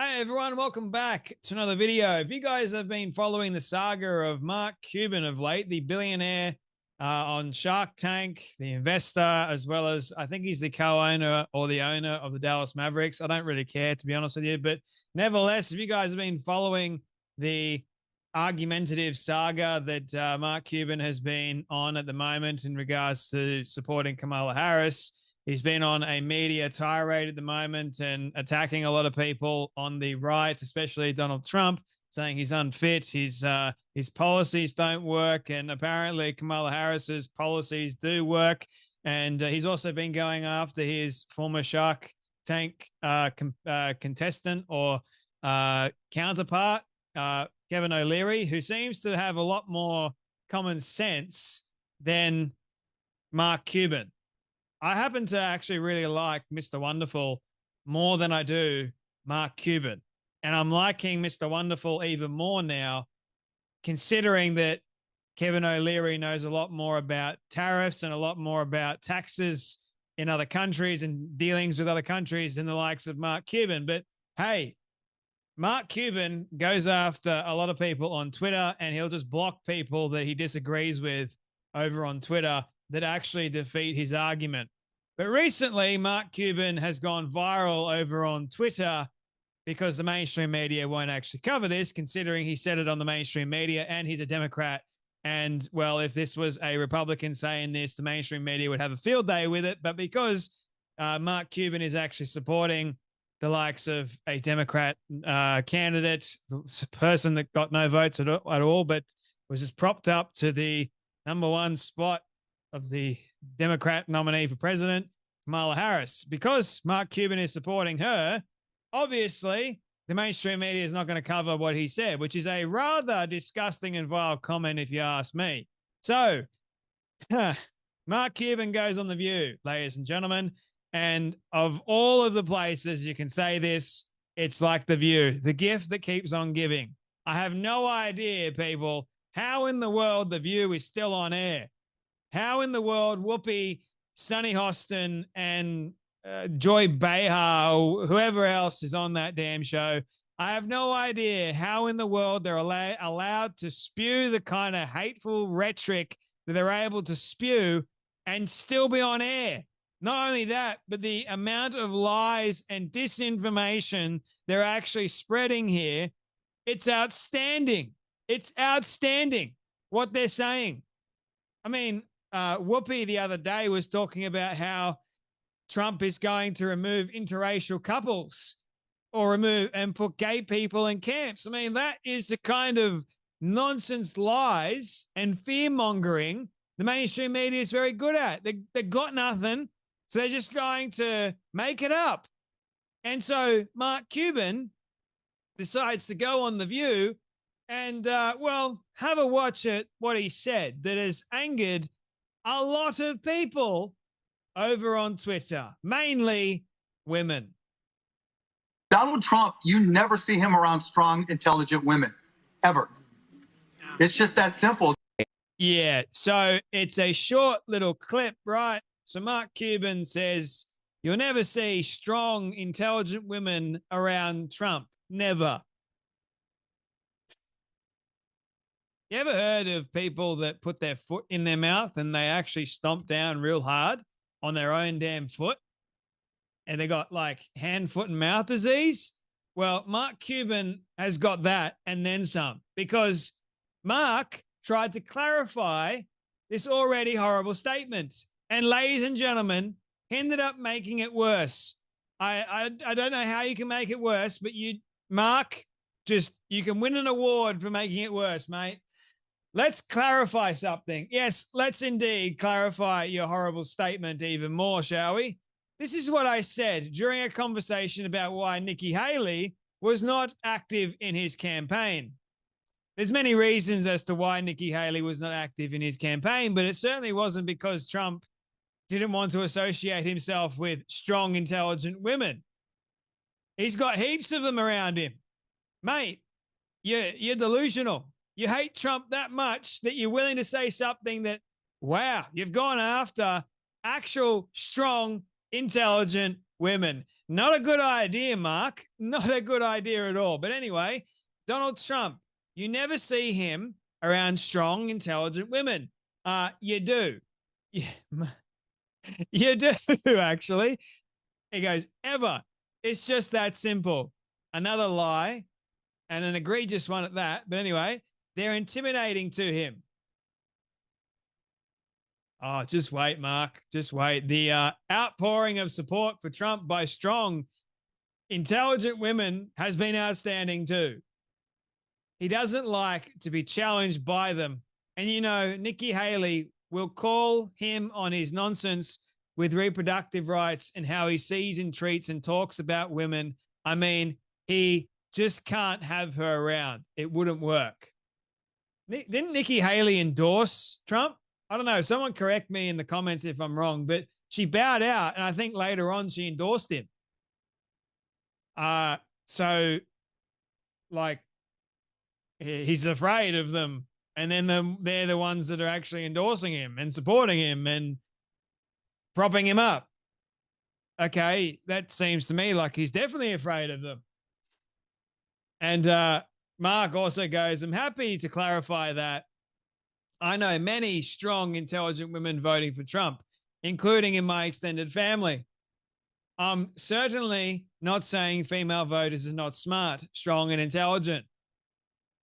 Hey everyone, welcome back to another video. If you guys have been following the saga of Mark Cuban of late, the billionaire on Shark Tank, the investor, as well as I think he's the co-owner or the owner of the Dallas Mavericks. I don't really care, to be honest with you, but nevertheless, if you guys have been following the argumentative saga that Mark Cuban has been on at the moment in regards to supporting Kamala Harris, he's been on a media tirade at the moment and attacking a lot of people on the right, especially Donald Trump, saying he's unfit, his policies don't work, and apparently Kamala Harris's policies do work. And he's also been going after his former Shark Tank contestant or counterpart, Kevin O'Leary, who seems to have a lot more common sense than Mark Cuban. I happen to actually really like Mr. Wonderful more than I do Mark Cuban. And I'm liking Mr. Wonderful even more now, considering that Kevin O'Leary knows a lot more about tariffs and a lot more about taxes in other countries and dealings with other countries than the likes of Mark Cuban. But hey, Mark Cuban goes after a lot of people on Twitter, and he'll just block people that he disagrees with over on Twitter that actually defeat his argument. But recently, Mark Cuban has gone viral over on Twitter because the mainstream media won't actually cover this, considering he said it on the mainstream media and he's a Democrat. And, well, if this was a Republican saying this, the mainstream media would have a field day with it. But because Mark Cuban is actually supporting the likes of a Democrat candidate, the person that got no votes at all, but was just propped up to the number one spot of the Democrat nominee for president, Kamala Harris. Because Mark Cuban is supporting her, obviously the mainstream media is not going to cover what he said, which is a rather disgusting and vile comment, if you ask me. So, Mark Cuban goes on The View, ladies and gentlemen. And of all of the places you can say this, it's like The View, the gift that keeps on giving. I have no idea, people, how in the world The View is still on air. How in the world Whoopi, Sunny Hostin, and Joy Behar, or whoever else is on that damn show, I have no idea how in the world they're allowed to spew the kind of hateful rhetoric that they're able to spew and still be on air. Not only that, but the amount of lies and disinformation they're actually spreading here, it's outstanding. It's outstanding what they're saying. I mean, Whoopi the other day was talking about how Trump is going to remove interracial couples or remove and put gay people in camps. I mean, that is the kind of nonsense lies and fear mongering the mainstream media is very good at. They got nothing, so they're just going to make it up. And so Mark Cuban decides to go on The View and, well, have a watch at what he said that has angered a lot of people over on Twitter, mainly women. Donald Trump, you never see him around strong, intelligent women, ever. It's just that simple. Yeah, so it's a short little clip, right? So Mark Cuban says, you'll never see strong, intelligent women around Trump. Never. You ever heard of people that put their foot in their mouth and they actually stomp down real hard on their own damn foot? And they got like hand, foot, and mouth disease? Well, Mark Cuban has got that and then some, because Mark tried to clarify this already horrible statement. And ladies and gentlemen, ended up making it worse. I don't know how you can make it worse, but Mark, you can win an award for making it worse, mate. Let's clarify something. Yes, let's indeed clarify your horrible statement even more, shall we? This is what I said during a conversation about why Nikki Haley was not active in his campaign. There's many reasons as to why Nikki Haley was not active in his campaign, but it certainly wasn't because Trump didn't want to associate himself with strong, intelligent women. He's got heaps of them around him. Mate, you're delusional. You hate Trump that much that you're willing to say something that, wow, you've gone after actual, strong, intelligent women. Not a good idea, Mark. Not a good idea at all. But anyway, Donald Trump, you never see him around strong, intelligent women. You do. Yeah, you do, actually. He goes, ever. It's just that simple. Another lie, and an egregious one at that. But anyway, they're intimidating to him. Oh, just wait, Mark. Just wait. The outpouring of support for Trump by strong, intelligent women has been outstanding too. He doesn't like to be challenged by them. And, you know, Nikki Haley will call him on his nonsense with reproductive rights and how he sees and treats and talks about women. I mean, he just can't have her around. It wouldn't work. Didn't Nikki Haley endorse Trump? I don't know. Someone correct me in the comments if I'm wrong, but she bowed out, and I think later on she endorsed him. So, like, he's afraid of them, and then they're the ones that are actually endorsing him and supporting him and propping him up. Okay, that seems to me like he's definitely afraid of them. And Mark also goes, I'm happy to clarify that I know many strong, intelligent women voting for Trump, including in my extended family. I'm certainly not saying female voters are not smart, strong, and intelligent.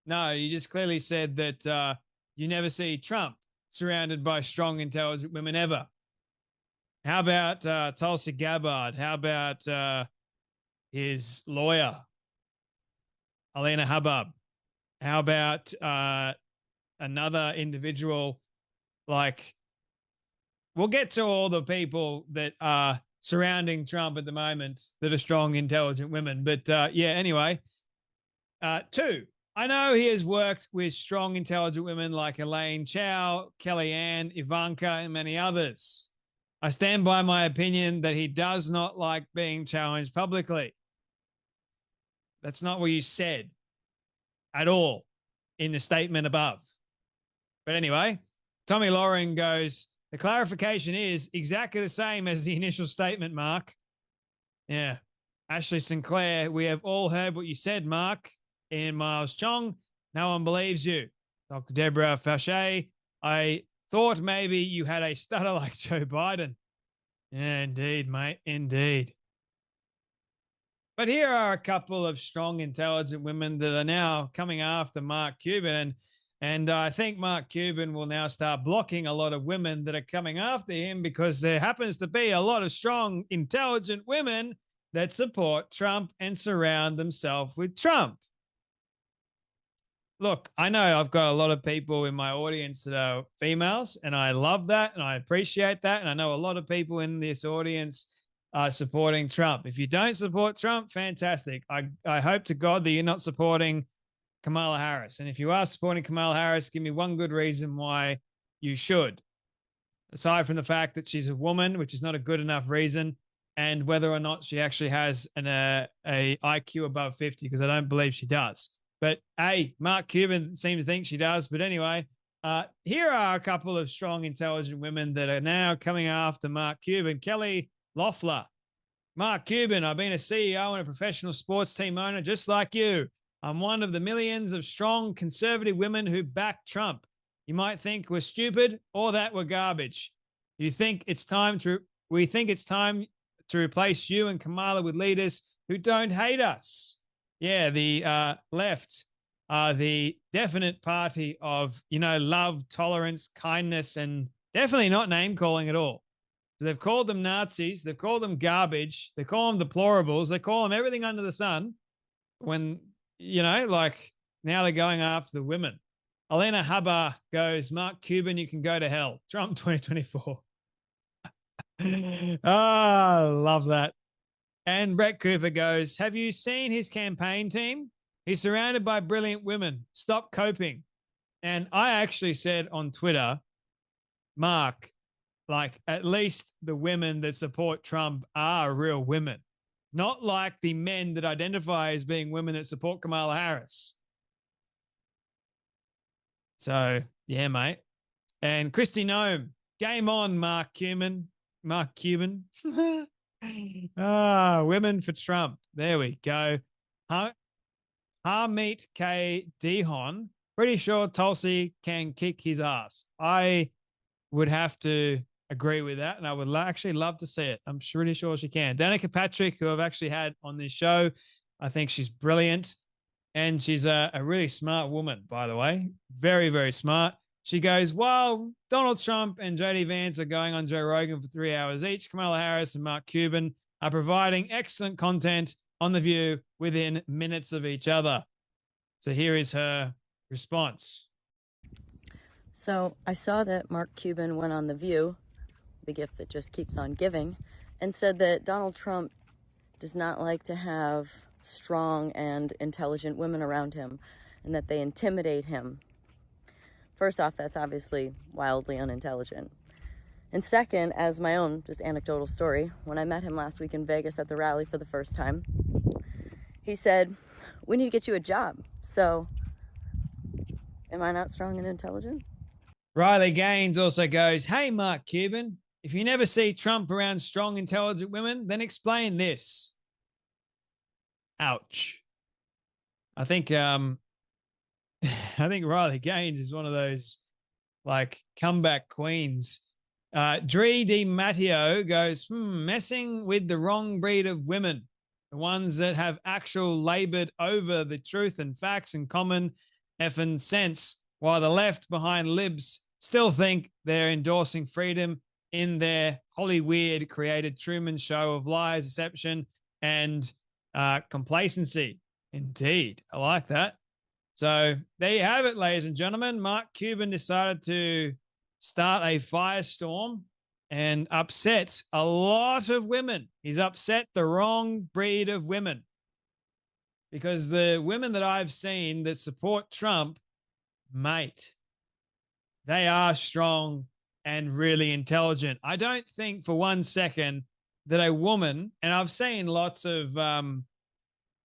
No, you just clearly said that you never see Trump surrounded by strong, intelligent women ever. How about Tulsi Gabbard? How about his lawyer, Alina Habab? How about another individual? Like, we'll get to all the people that are surrounding Trump at the moment that are strong, intelligent women. But yeah, anyway. Two, I know he has worked with strong, intelligent women like Elaine Chao, Kellyanne, Ivanka, and many others. I stand by my opinion that he does not like being challenged publicly. That's not what you said at all in the statement above. But anyway, Tommy Loring goes, the clarification is exactly the same as the initial statement, Mark. Yeah. Ashley Sinclair, we have all heard what you said, Mark. Ian Miles Chong, no one believes you. Dr. Deborah Fauché, I thought maybe you had a stutter like Joe Biden. Yeah, indeed, mate. Indeed. But here are a couple of strong, intelligent women that are now coming after Mark Cuban. And I think Mark Cuban will now start blocking a lot of women that are coming after him because there happens to be a lot of strong, intelligent women that support Trump and surround themselves with Trump. Look, I know I've got a lot of people in my audience that are females, and I love that and I appreciate that. And I know a lot of people in this audience are supporting Trump. If you don't support Trump, fantastic. I hope to God that you're not supporting Kamala Harris. And if you are supporting Kamala Harris, give me one good reason why you should. Aside from the fact that she's a woman, which is not a good enough reason, and whether or not she actually has a IQ above 50, because I don't believe she does. But hey, Mark Cuban seems to think she does. But anyway, here are a couple of strong, intelligent women that are now coming after Mark Cuban. Kelly Loeffler. Mark Cuban, I've been a CEO and a professional sports team owner just like you. I'm one of the millions of strong conservative women who back Trump. You might think we're stupid or that we're garbage. We think it's time to replace you and Kamala with leaders who don't hate us. Yeah, the left are the definite party of, love, tolerance, kindness, and definitely not name calling at all. So they've called them Nazis. They've called them garbage. They call them deplorables. They call them everything under the sun when, like now they're going after the women. Alina Habba goes, Mark Cuban, you can go to hell. Trump 2024. Love that. And Brett Cooper goes, have you seen his campaign team? He's surrounded by brilliant women. Stop coping. And I actually said on Twitter, Mark, like at least the women that support Trump are real women, not like the men that identify as being women that support Kamala Harris. So, yeah, mate. And Christy Nome, game on, Mark Cuban. Mark Cuban. Women for Trump. There we go. Harmeet K. Dihon. Pretty sure Tulsi can kick his ass. I would have to agree with that, and I would actually love to see it. I'm pretty sure she can. Danica Patrick, who I've actually had on this show, I think she's brilliant, and she's a really smart woman, by the way. Very, very smart. She goes, while Donald Trump and JD Vance are going on Joe Rogan for 3 hours each, Kamala Harris and Mark Cuban are providing excellent content on The View within minutes of each other. So here is her response. So I saw that Mark Cuban went on The View, the gift that just keeps on giving, and said that Donald Trump does not like to have strong and intelligent women around him and that they intimidate him. First off, that's obviously wildly unintelligent. And second, as my own just anecdotal story, when I met him last week in Vegas at the rally for the first time, he said, "We need to get you a job." So am I not strong and intelligent? Riley Gaines also goes, hey, Mark Cuban, if you never see Trump around strong, intelligent women, then explain this. Ouch. I think Riley Gaines is one of those like comeback queens. Dree Di Matteo goes, messing with the wrong breed of women, the ones that have actual labored over the truth and facts and common effing sense, while the left behind libs still think they're endorsing freedom in their Hollywood created Truman Show of lies, deception, and complacency. Indeed. I like that. So there you have it, ladies and gentlemen. Mark Cuban decided to start a firestorm and upset a lot of women. He's upset the wrong breed of women, because the women that I've seen that support Trump, mate, they are strong and really intelligent. I don't think for 1 second that a woman, and I've seen lots of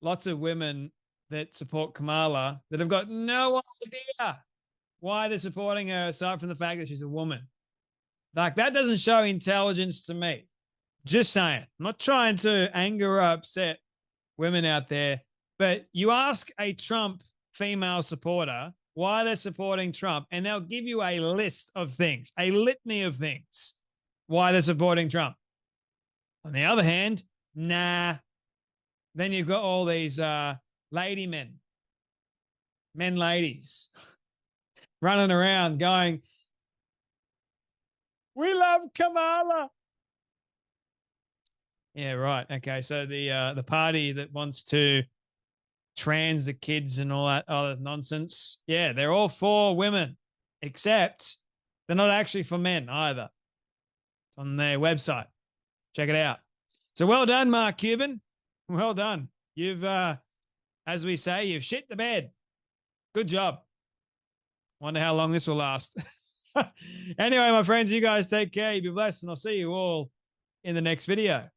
women that support Kamala that have got no idea why they're supporting her, aside from the fact that she's a woman. Like, that doesn't show intelligence to me. Just saying. I'm not trying to anger or upset women out there, but you ask a Trump female supporter why they're supporting Trump, and they'll give you a list of things, a litany of things why they're supporting Trump. On the other hand, nah. Then you've got all these ladies running around going, we love Kamala. Yeah, right. Okay, so the party that wants to trans the kids and all that other nonsense, yeah, they're all for women, except they're not actually for men either. It's on their website. Check it out. So well done, Mark Cuban. Well done. You've, as we say, you've shit the bed. Good job. Wonder how long this will last. Anyway, my friends, you guys take care. You be blessed, and I'll see you all in the next video.